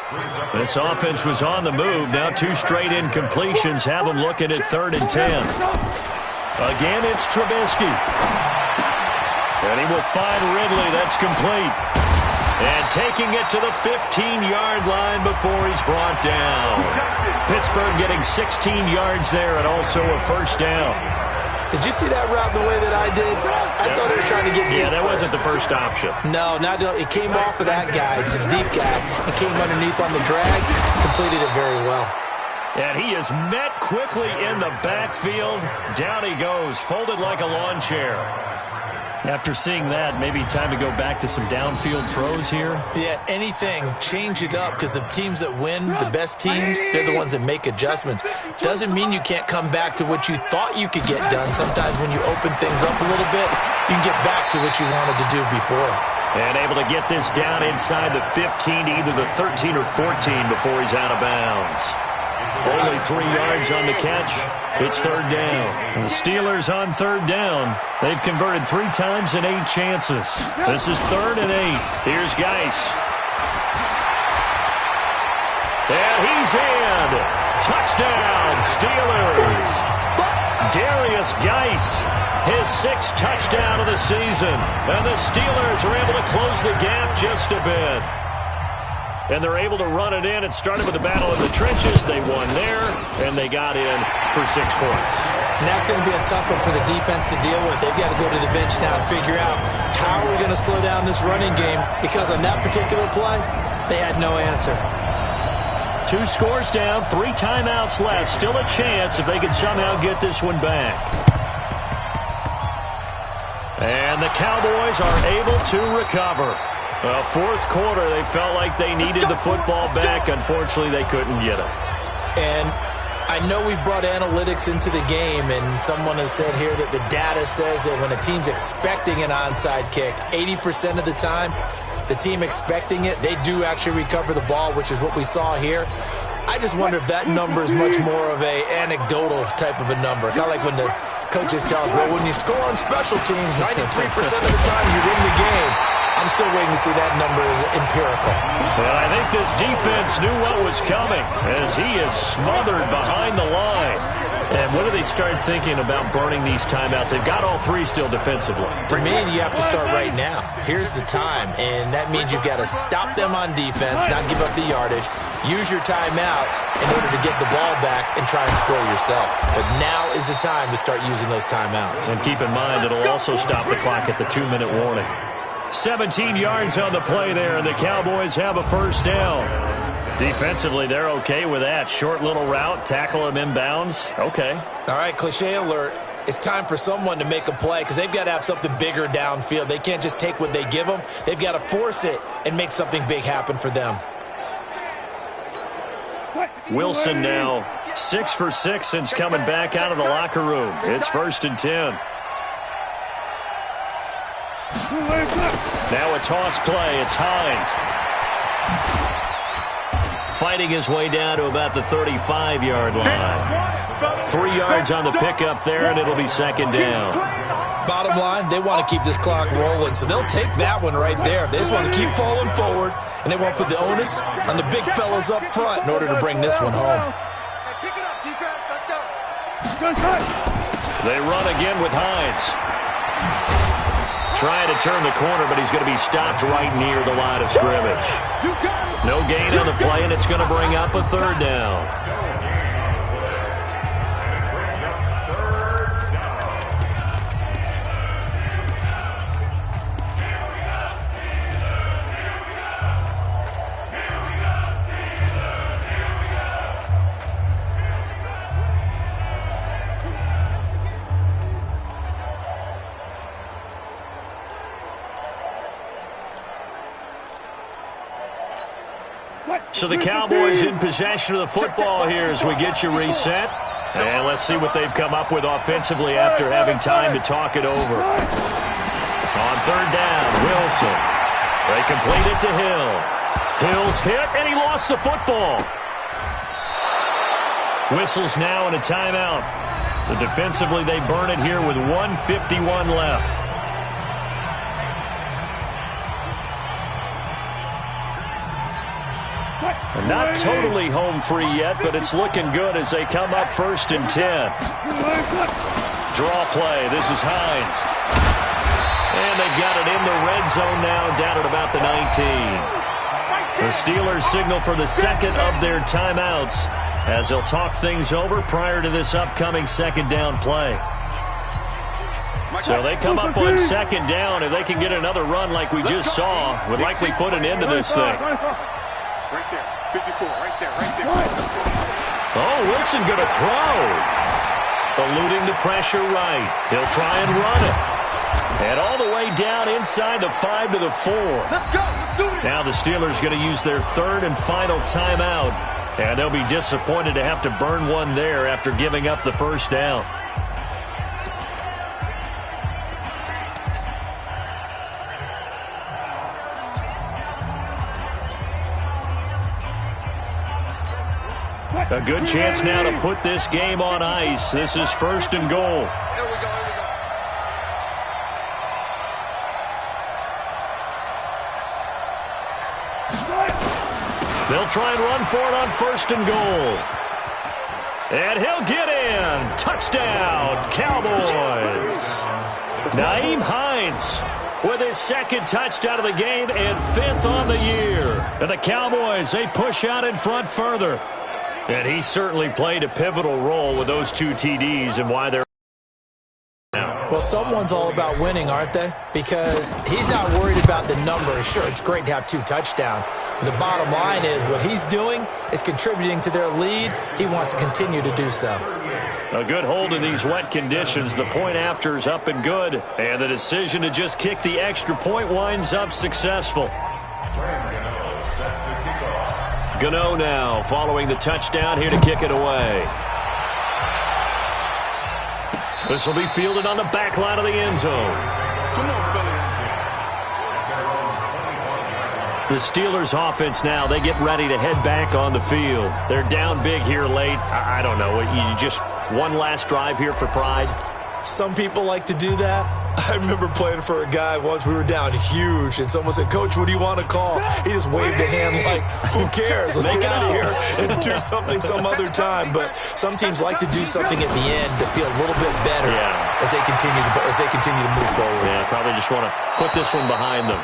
This offense was on the move. Now 2 straight incompletions have them looking at 3rd and 10. Again, it's Trubisky. And he will find Ridley. That's complete. And taking it to the 15-yard line before he's brought down. Pittsburgh getting 16 yards there and also a first down. Did you see that route the way that I did? I thought he was trying to get deep. Yeah, that wasn't the first option. No, it came off of that guy, the deep guy. It came underneath on the drag, completed it very well. And he is met quickly in the backfield. Down he goes, folded like a lawn chair. After seeing that, maybe time to go back to some downfield throws here. Yeah, anything. Change it up, because the teams that win, the best teams, they're the ones that make adjustments. Doesn't mean you can't come back to what you thought you could get done. Sometimes when you open things up a little bit, you can get back to what you wanted to do before. And able to get this down inside the 15, either the 13 or 14 before he's out of bounds. Only 3 yards on the catch. It's third down. And the Steelers on third down. They've converted 3 times in 8 chances. This is 3rd and 8. Here's Geis. And he's in. Touchdown, Steelers. Darius Geis, his 6th touchdown of the season. And the Steelers are able to close the gap just a bit. And they're able to run it in. It started with the battle in the trenches. They won there, and they got in for 6 points. And that's going to be a tough one for the defense to deal with. They've got to go to the bench now and figure out how are we going to slow down this running game, because on that particular play, they had no answer. 2 scores down, 3 timeouts left. Still a chance if they can somehow get this one back. And the Cowboys are able to recover. Well, fourth quarter, they felt like they needed the football back. Unfortunately, they couldn't get it. And I know we brought analytics into the game, and someone has said here that the data says that when a team's expecting an onside kick, 80% of the time, the team expecting it, they do actually recover the ball, which is what we saw here. I just wonder if that number is much more of a anecdotal type of a number. Kind of like when the coaches tell us, well, when you score on special teams, 93% of the time you win the game. I'm still waiting to see that number as empirical. Well, I think this defense knew what was coming as he is smothered behind the line. And what do they start thinking about burning these timeouts? They've got all three still defensively. To me, you have to start right now. Here's the time, and that means you've got to stop them on defense, not give up the yardage, use your timeouts in order to get the ball back and try and score yourself. But now is the time to start using those timeouts. And keep in mind, it'll also stop the clock at the 2-minute warning. 17 yards on the play there, and the Cowboys have a first down. Defensively, they're okay with that. Short little route, tackle him inbounds. Okay. All right, cliche alert. It's time for someone to make a play because they've got to have something bigger downfield. They can't just take what they give them. They've got to force it and make something big happen for them. Wilson now 6 for 6 since coming back out of the locker room. It's 1st and 10. Now a toss play. It's Hines. Fighting his way down to about the 35-yard line. 3 yards on the pickup there, and it'll be 2nd down. Bottom line, they want to keep this clock rolling, so they'll take that one right there. They just want to keep falling forward, and they won't put the onus on the big fellas up front in order to bring this one home. Pick it up, defense. Let's go. They run again with Hines. Trying to turn the corner, but he's going to be stopped right near the line of scrimmage. No gain on the play, and it's going to bring up a 3rd down. So the Cowboys in possession of the football here as we get you reset. And let's see what they've come up with offensively after having time to talk it over. On 3rd down, Wilson. They complete it to Hill. Hill's hit, and he lost the football. Whistles now and a timeout. So defensively, they burn it here with 1:51 left. Not totally home free yet, but it's looking good as they come up 1st and 10. Draw play. This is Hines. And they've got it in the red zone now, down at about the 19. The Steelers signal for the 2nd of their timeouts as they'll talk things over prior to this upcoming 2nd down play. So they come up on 2nd down. If they can get another run like we just saw, would likely put an end to this thing. Right there. 54, right there. Oh, Wilson going to throw. Eluding the pressure right. He'll try and run it. And all the way down inside the 5 to the 4. Let's go. Let's do it. Now the Steelers going to use their 3rd and final timeout. And they'll be disappointed to have to burn one there after giving up the 1st down. A good chance now to put this game on ice. This is 1st and goal. Here we go. They'll try and run for it on 1st and goal. And he'll get in. Touchdown, Cowboys. Nyheim Hines with his 2nd touchdown of the game and 5th on the year. And the Cowboys, they push out in front further. And he certainly played a pivotal role with those 2 TDs and why they're now. Well, someone's all about winning, aren't they? Because he's not worried about the number. Sure, it's great to have 2 touchdowns. But the bottom line is what he's doing is contributing to their lead. He wants to continue to do so. A good hold in these wet conditions. The point after is up and good. And the decision to just kick the extra point winds up successful. Gano now following the touchdown here to kick it away. This will be fielded on the back line of the end zone. The Steelers offense now, they get ready to head back on the field. They're down big here late. I don't know. You just one last drive here for pride? Some people like to do that. I remember playing for a guy once. We were down huge, and someone said, "Coach, what do you want to call?" He just waved a hand like, who cares? Let's get out of here and do something some other time. But some teams like to do something at the end to feel a little bit better as they continue to move forward. Yeah, probably just want to put this one behind them.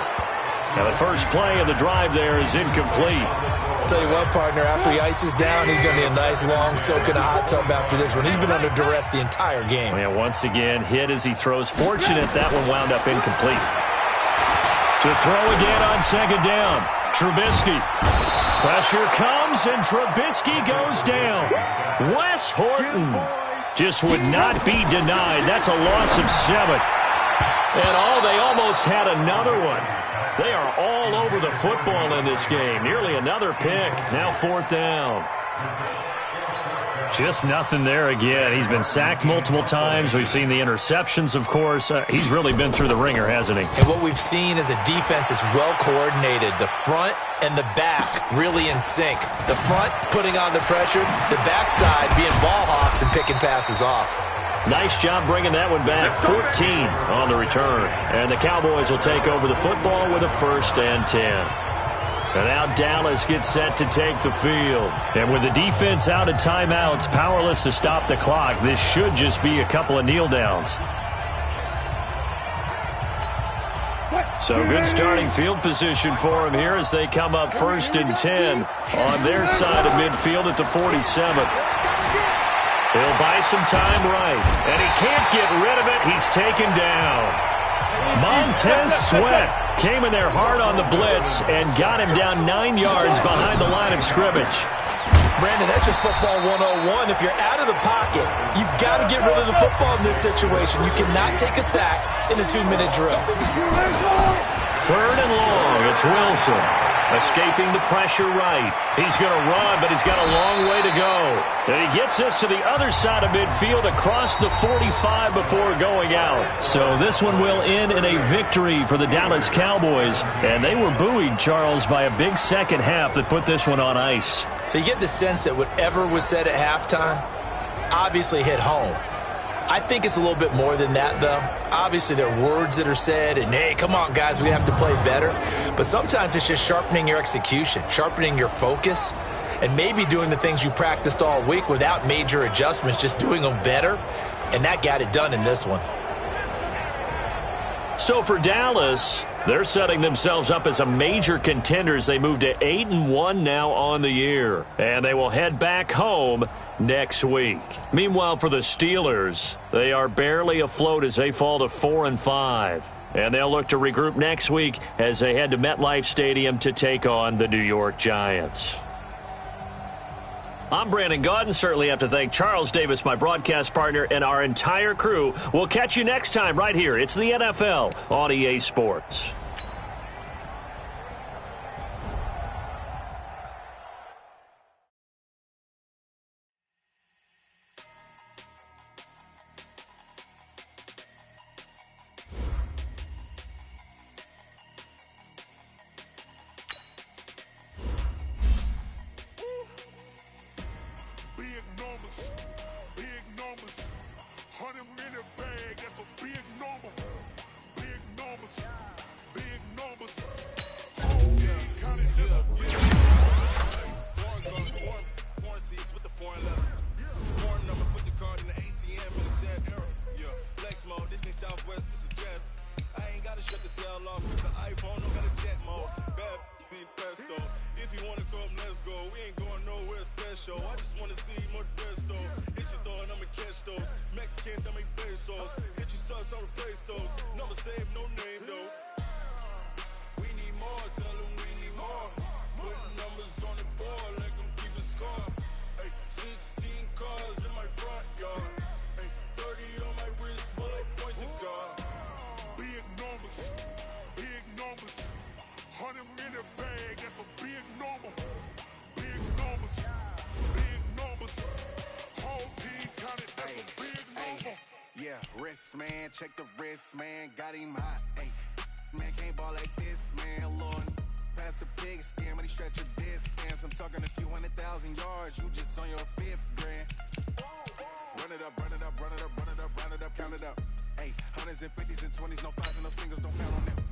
Now the first play of the drive there is incomplete. I'll tell you what, partner, after he ices down, he's going to be a nice long soak in a hot tub after this one. He's been under duress the entire game. Yeah, once again, hit as he throws. Fortunate that one wound up incomplete. To throw again on second down. Trubisky. Pressure comes, and Trubisky goes down. Wes Horton just would not be denied. That's a loss of 7. And they almost had another one. They are all over the football in this game. Nearly another pick. Now 4th down. Just nothing there again. He's been sacked multiple times. We've seen the interceptions, of course. He's really been through the ringer, hasn't he? And what we've seen is a defense that's well coordinated. The front and the back really in sync. The front putting on the pressure. The backside being ball hawks and picking passes off. Nice job bringing that one back. 14 on the return. And the Cowboys will take over the football with a 1st and 10. And now Dallas gets set to take the field. And with the defense out of timeouts, powerless to stop the clock, this should just be a couple of kneel downs. So good starting field position for them here as they come up 1st and 10 on their side of midfield at the 47. He'll buy some time right, and he can't get rid of it. He's taken down. Montez Sweat came in there hard on the blitz and got him down 9 yards behind the line of scrimmage. Brandon, that's just football 101. If you're out of the pocket, you've got to get rid of the football in this situation. You cannot take a sack in a 2-minute drill. 3rd and long. It's Wilson. Escaping the pressure right. He's going to run, but he's got a long way to go. And he gets us to the other side of midfield across the 45 before going out. So this one will end in a victory for the Dallas Cowboys. And they were buoyed, Charles, by a big second half that put this one on ice. So you get the sense that whatever was said at halftime obviously hit home. I think it's a little bit more than that, though. Obviously, there are words that are said, and, hey, come on, guys, we have to play better. But sometimes it's just sharpening your execution, sharpening your focus, and maybe doing the things you practiced all week without major adjustments, just doing them better. And that got it done in this one. So for Dallas, they're setting themselves up as a major contender as they move to 8-1 now on the year. And they will head back home next week. Meanwhile, for the Steelers, they are barely afloat as they fall to 4-5. And they'll look to regroup next week as they head to MetLife Stadium to take on the New York Giants. I'm Brandon Gaudin. Certainly have to thank Charles Davis, my broadcast partner, and our entire crew. We'll catch you next time right here. It's the NFL on EA Sports. I just wanna see more Desto. Hit your thought, I'ma catch those. Mexican, that make pesos. Hit your sauce, I'll replace those. Number save, no name though. We need more, tell them we need more. Putting numbers on the board like I'm keeping score. Hey, 16 cars in my front yard. check the wrist, man. Got him hot, ayy. Man, can't ball like this, man. Lord, past the pig skin, but he stretch a distance. I'm talking a few 100,000 yards. You just on your 5th grand. Run it up, run it up, run it up, run it up, run it up, count it up. Ayy, hundreds and 50s and 20s, no 5s and no singles, don't count on them.